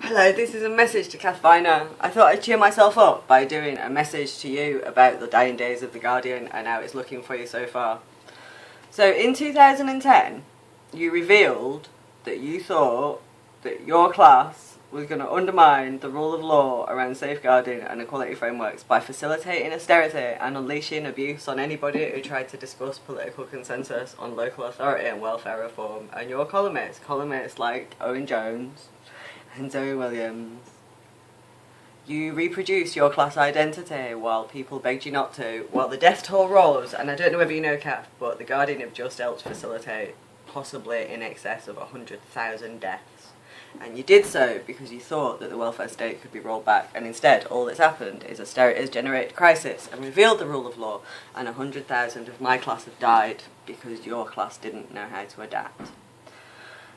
Hello, this is a message to Kath Viner. I thought I'd cheer myself up by doing a message to you about the dying days of The Guardian and how it's looking for you so far. So in 2010, you revealed that you thought that your class was going to undermine the rule of law around safeguarding and equality frameworks by facilitating austerity and unleashing abuse on anybody who tried to discuss political consensus on local authority and welfare reform. And your columnists like Owen Jones and Zoe Williams, you reproduced your class identity while people begged you not to, while the death toll rose. And I don't know whether you know, Kath, but The Guardian have just helped facilitate possibly in excess of 100,000 deaths. And you did so because you thought that the welfare state could be rolled back, and instead all that's happened is austerity has generated crisis and revealed the rule of law, and 100,000 of my class have died because your class didn't know how to adapt.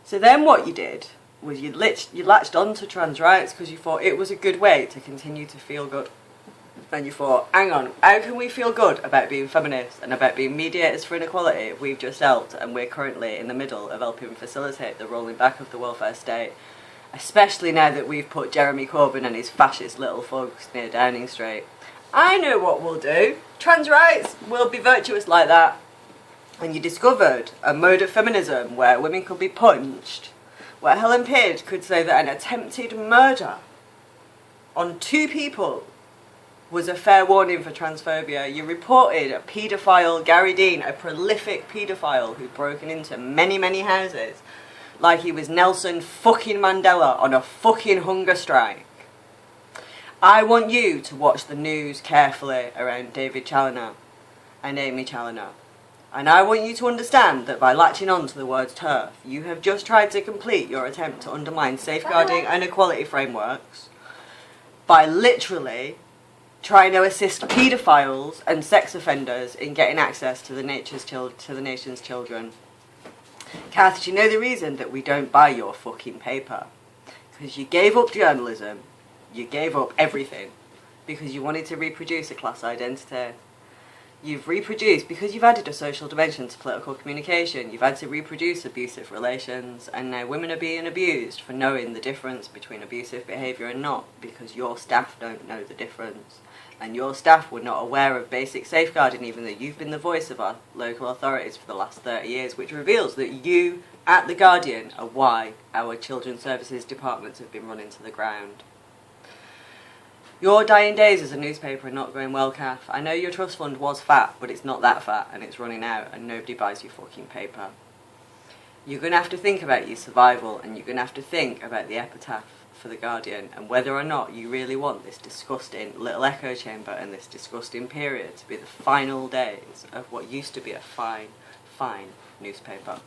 So then what you did was you latched on to trans rights because you thought it was a good way to continue to feel good. And you thought, hang on, how can we feel good about being feminists and about being mediators for inequality if we've just helped and we're currently in the middle of helping facilitate the rolling back of the welfare state, especially now that we've put Jeremy Corbyn and his fascist little thugs near Downing Street. I know what we'll do. Trans rights will be virtuous like that. And you discovered a mode of feminism where women could be punched, where Helen Pearce could say that an attempted murder on two people was a fair warning for transphobia. You reported a paedophile, Gary Dean, a prolific paedophile who'd broken into many, many houses like he was Nelson fucking Mandela on a fucking hunger strike. I want you to watch the news carefully around David Challoner and Amy Challoner. And I want you to understand that by latching on to the words TERF, you have just tried to complete your attempt to undermine safeguarding and equality frameworks by literally trying to assist paedophiles and sex offenders in getting access to the nation's children. Kath, do you know the reason that we don't buy your fucking paper? Because you gave up journalism, you gave up everything, because you wanted to reproduce a class identity. You've reproduced, because you've added a social dimension to political communication, you've had to reproduce abusive relations, and now women are being abused for knowing the difference between abusive behaviour and not, because your staff don't know the difference. And your staff were not aware of basic safeguarding, even though you've been the voice of our local authorities for the last 30 years, which reveals that you, at The Guardian, are why our children's services departments have been run into the ground. Your dying days as a newspaper are not going well, Kath. I know your trust fund was fat, but it's not that fat, and it's running out, and nobody buys your fucking paper. You're going to have to think about your survival, and you're going to have to think about the epitaph for The Guardian, and whether or not you really want this disgusting little echo chamber and this disgusting period to be the final days of what used to be a fine, fine newspaper.